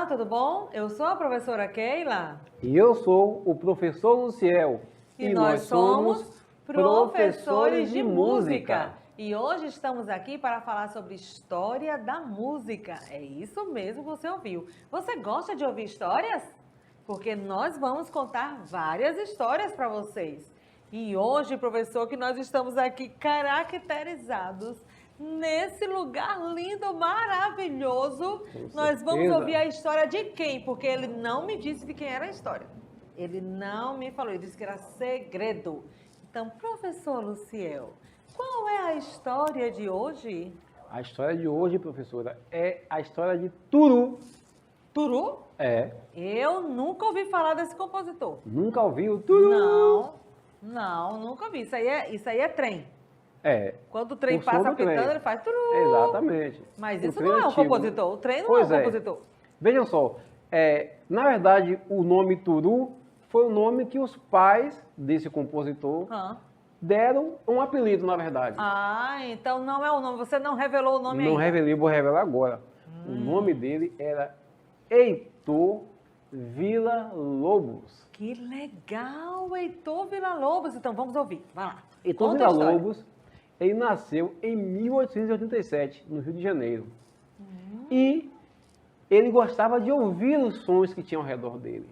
tudo bom? Eu sou a professora Keila. E eu sou o professor Luciel. E nós somos professores de música. E hoje estamos aqui para falar sobre história da música. É isso mesmo que você ouviu. Você gosta de ouvir histórias? Porque nós vamos contar várias histórias para vocês. E hoje, professor, que nós estamos aqui caracterizados nesse lugar lindo, maravilhoso, nós vamos ouvir a história de quem? Porque ele não me disse de quem era a história. Ele não me falou, ele disse que era segredo. Então, professor Luciel, qual é a história de hoje? A história de hoje, professora, é a história de Turu. Turu? É. Eu nunca ouvi falar desse compositor. Nunca ouviu Turu? Não, nunca ouvi. Isso aí é trem. É. Quando o trem passa pitando, ele faz turu. Exatamente. Mas isso não é um compositor. O trem não é um compositor. Vejam só, na verdade, o nome Turu foi o nome que os pais desse compositor deram um apelido, na verdade. Ah, então não é o nome. Você não revelou o nome ainda. Não revelei, vou revelar agora. O nome dele era Heitor Villa-Lobos. Que legal, Heitor Villa-Lobos. Então vamos ouvir. Vai lá. Heitor Villa-Lobos, ele nasceu em 1887, no Rio de Janeiro. E ele gostava de ouvir os sons que tinham ao redor dele.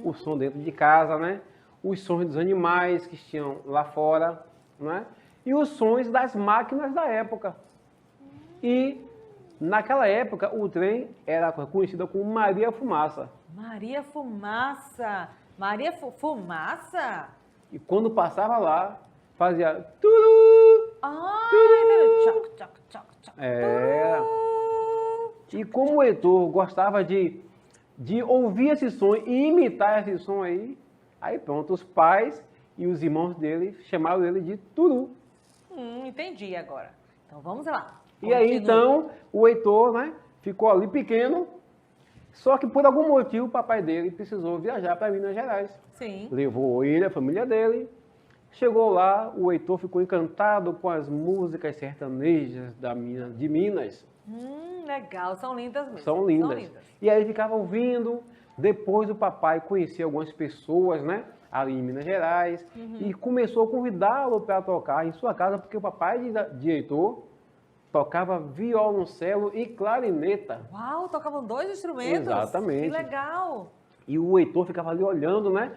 O som dentro de casa, né? Os sons dos animais que tinham lá fora, né? E os sons das máquinas da época. E naquela época o trem era conhecido como Maria Fumaça. Maria Fumaça. Maria Fumaça? E quando passava lá, fazia turu, turu. Tchac, tchac, tchac, E como o Heitor gostava de ouvir esse som e imitar esse som aí pronto, os pais e os irmãos dele chamaram ele de Turu. Entendi agora. Então vamos lá. E aí então o Heitor, né, ficou ali pequeno, só que por algum motivo o papai dele precisou viajar para Minas Gerais. Sim. Levou ele, a família dele. Chegou lá, o Heitor ficou encantado com as músicas sertanejas de Minas. Legal, são lindas mesmo. São lindas. E aí ele ficava ouvindo. Depois o papai conhecia algumas pessoas, né, ali em Minas Gerais, e começou a convidá-lo para tocar em sua casa, porque o papai de Heitor tocava violoncelo e clarineta. Uau, tocavam dois instrumentos? Exatamente. Que legal. E o Heitor ficava ali olhando, né,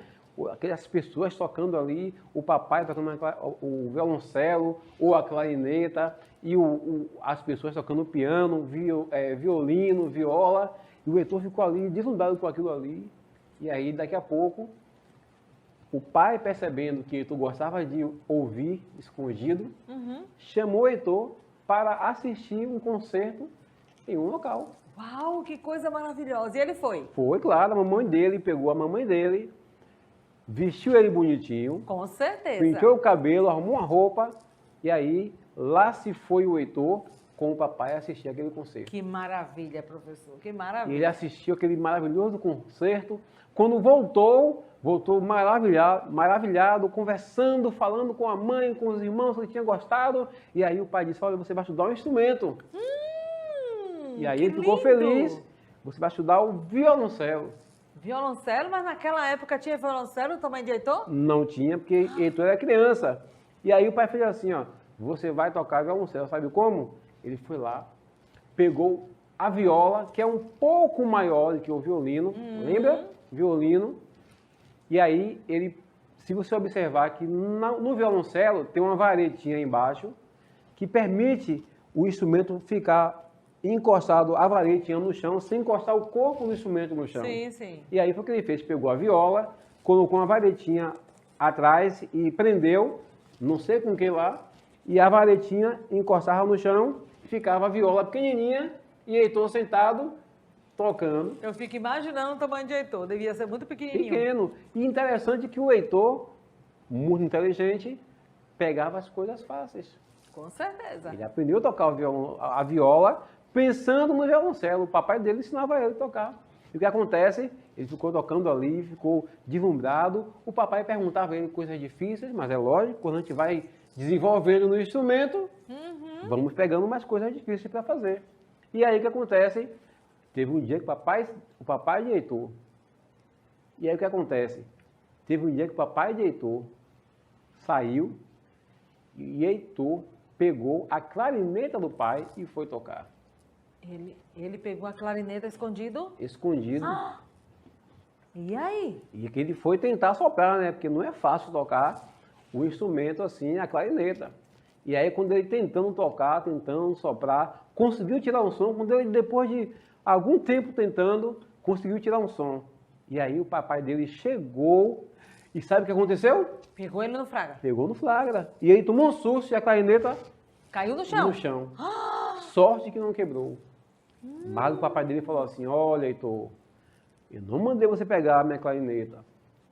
aquelas pessoas tocando ali, o papai tocando o violoncelo ou a clarineta, e as pessoas tocando piano, violino, viola, e o Heitor ficou ali deslumbrado com aquilo ali. E aí, daqui a pouco, o pai, percebendo que Heitor gostava de ouvir escondido, chamou o Heitor para assistir um concerto em um local. Uau, que coisa maravilhosa. E ele foi? Foi, claro, a mamãe dele pegou a mamãe dele, vestiu ele bonitinho. Com certeza. Pintou o cabelo, arrumou uma roupa, e aí lá se foi o Heitor com o papai assistir aquele concerto. Que maravilha, professor, que maravilha. E ele assistiu aquele maravilhoso concerto. Quando voltou maravilhado, conversando, falando com a mãe, com os irmãos que ele tinha gostado. E aí o pai disse, olha, você vai estudar um instrumento. E aí ele ficou feliz, você vai estudar o violoncelo. Violoncelo? Mas naquela época tinha violoncelo no tamanho de Heitor? Não tinha, porque Heitor era criança. E aí o pai fez assim, ó, você vai tocar violoncelo, sabe como? Ele foi lá, pegou a viola, que é um pouco maior do que o violino, lembra? Violino. E aí, se você observar que no violoncelo tem uma varetinha embaixo, que permite o instrumento ficar encostado, a varetinha no chão, sem encostar o corpo do instrumento no chão. Sim, sim. E aí foi o que ele fez, pegou a viola, colocou uma varetinha atrás e prendeu, não sei com que lá, e a varetinha encostava no chão, ficava a viola pequenininha e Heitor sentado, tocando. Eu fico imaginando o tamanho de Heitor, devia ser muito pequenininho. Pequeno. E interessante que o Heitor, muito inteligente, pegava as coisas fáceis. Com certeza. Ele aprendeu a tocar a viola pensando no violoncelo. O papai dele ensinava ele a tocar. E o que acontece? Ele ficou tocando ali, ficou deslumbrado. O papai perguntava a ele coisas difíceis, mas é lógico, quando a gente vai desenvolvendo no instrumento, vamos pegando mais coisas difíceis para fazer. E aí o que acontece? Teve um dia que o papai de Heitor, e aí o que acontece? Teve um dia que o papai de Heitor saiu e Heitor pegou a clarineta do pai e foi tocar. Ele pegou a clarineta escondido? Escondido. Ah, e aí? E que ele foi tentar soprar, né? Porque não é fácil tocar o instrumento assim, a clarineta. E aí quando ele tentando tocar, tentando soprar, conseguiu tirar um som. Quando ele, depois de algum tempo tentando, conseguiu tirar um som. E aí o papai dele chegou e sabe o que aconteceu? Pegou ele no flagra. Pegou no flagra. E ele tomou um susto e a clarineta Caiu no chão. no chão. Sorte que não quebrou. Mas o papai dele falou assim, olha, Heitor, eu não mandei você pegar a minha clarineta,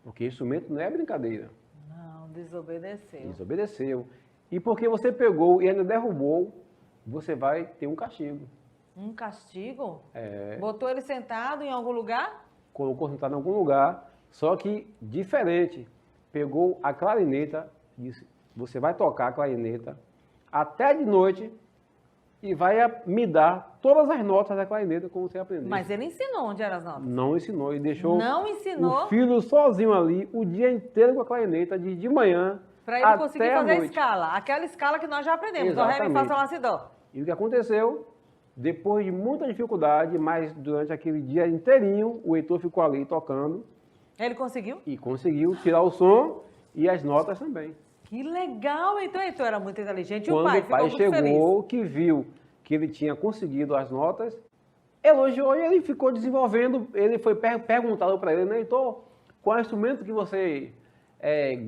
porque instrumento não é brincadeira. Não, desobedeceu. Desobedeceu. E porque você pegou e ainda derrubou, você vai ter um castigo. Um castigo? É. Botou ele sentado em algum lugar? Colocou sentado em algum lugar, só que diferente. Pegou a clarineta, disse, você vai tocar a clarineta até de noite e vai me dar todas as notas da clarineta como você aprendeu. Mas ele ensinou onde eram as notas? Não ensinou, ele deixou Não ensinou? o filho sozinho ali o dia inteiro com a clarineta, de manhã Para ele até conseguir fazer a noite. escala. Aquela escala que nós já aprendemos. Dó, ré, mi, fá, sol, lá, si, dó. E o que aconteceu? Depois de muita dificuldade, mas durante aquele dia inteirinho, o Heitor ficou ali tocando Ele conseguiu? e conseguiu tirar o som e as notas também. Que legal! Então, Heitor era muito inteligente. E Quando o pai o pai ficou muito feliz. chegou, que viu que ele tinha conseguido as notas, elogiou e ele ficou desenvolvendo. Ele foi perguntado para ele, né, Heitor, qual é o instrumento que você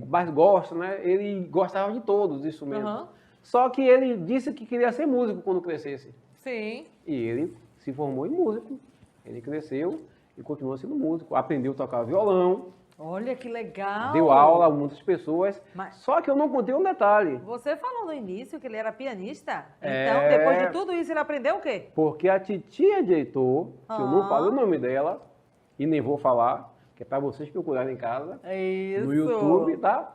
mais gosta, né? Ele gostava de todos os instrumentos. Uhum. Só que ele disse que queria ser músico quando crescesse. Sim. E ele se formou em músico. Ele cresceu e continuou sendo músico. Aprendeu a tocar violão, Olha que legal! deu aula a muitas pessoas. Mas- Só que eu não contei um detalhe. Você falou no início que ele era pianista. É. Então, depois de tudo isso, ele aprendeu o quê? Porque a titia de Heitor, que eu não Ah. falo o nome dela, e nem vou falar, que é para vocês procurarem em casa, Isso. no YouTube, tá?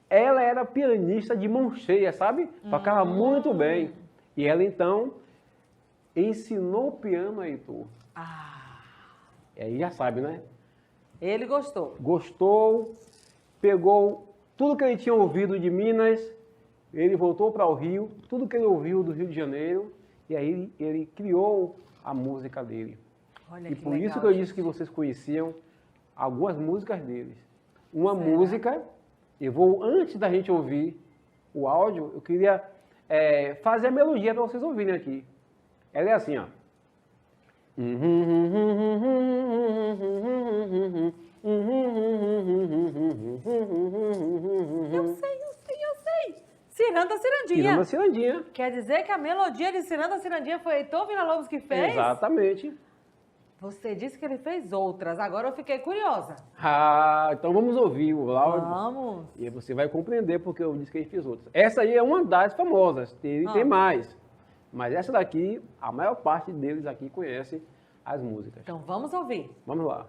Ela era pianista de mão cheia, sabe? Tocava muito bem. E ela, então, ensinou piano a Heitor. Ah, E aí já sabe, né? ele gostou. Gostou, pegou tudo que ele tinha ouvido de Minas, ele voltou para o Rio, tudo que ele ouviu do Rio de Janeiro, e aí ele criou a música dele. Olha E que por legal, isso que eu gente. disse que vocês conheciam algumas músicas deles. Uma Será? música, antes da gente ouvir o áudio, eu queria fazer a melodia para vocês ouvirem aqui. Ela é assim, ó. Eu sei. Ciranda Cirandinha. Tirando a cirandinha. Quer dizer que a melodia de Ciranda Cirandinha foi Heitor Villa-Lobos que fez? Exatamente. Você disse que ele fez outras. Agora eu fiquei curiosa. Ah, então vamos ouvir o áudio. Vamos. E aí você vai compreender porque eu disse que ele fez outras. Essa aí é uma das famosas, tem mais. Mas essa daqui, a maior parte deles aqui conhece as músicas. Então vamos ouvir. Vamos lá.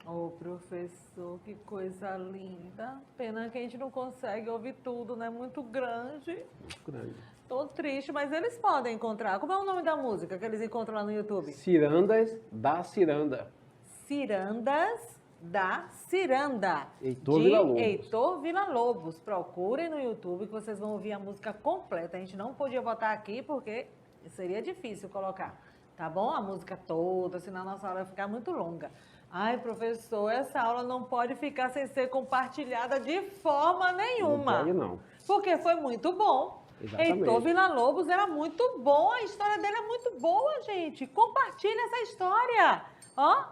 Ô, professor, que coisa linda. Pena que a gente não consegue ouvir tudo, né? Muito grande. Grande. Tô triste, mas eles podem encontrar. Como é o nome da música que eles encontram lá no YouTube? Cirandas da Ciranda. Cirandas da Ciranda. Heitor de Villa-Lobos. Heitor Villa-Lobos. Procurem no YouTube que vocês vão ouvir a música completa. A gente não podia botar aqui porque seria difícil colocar. Tá bom? A música toda, senão a nossa aula vai ficar muito longa. Ai, professor, essa aula não pode ficar sem ser compartilhada de forma nenhuma. Não pode, não. Porque foi muito bom. Exatamente. Heitor Villa-Lobos era muito bom, a história dele é muito boa, gente. Compartilha essa história. Ó,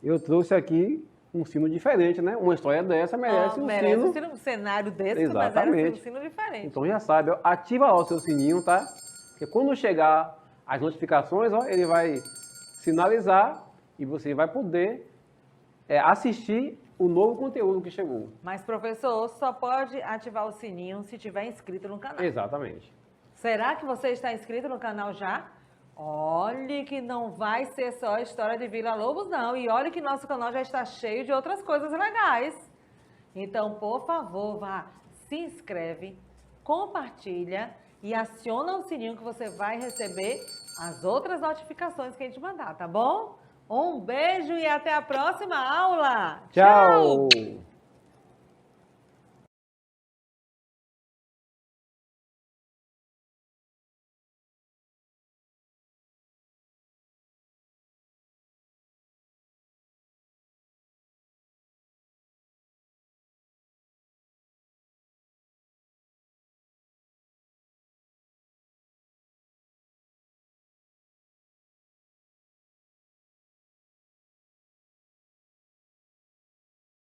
Eu trouxe aqui um sino diferente, né? Uma história dessa merece um merece sino. um cenário desse, mas Exatamente. era um sino diferente. Então já sabe, ó, ativa lá o seu sininho, tá? Porque quando chegar as notificações, ó, ele vai sinalizar e você vai poder assistir o novo conteúdo que chegou. Mas, professor, só pode ativar o sininho se tiver inscrito no canal. Exatamente. Será que você está inscrito no canal já? Olhe que não vai ser só a história de Vila Lobos, não. E olhe que nosso canal já está cheio de outras coisas legais. Então, por favor, vá, se inscreve, compartilha e aciona o sininho que você vai receber as outras notificações que a gente mandar, tá bom? Um beijo e até a próxima aula! Tchau.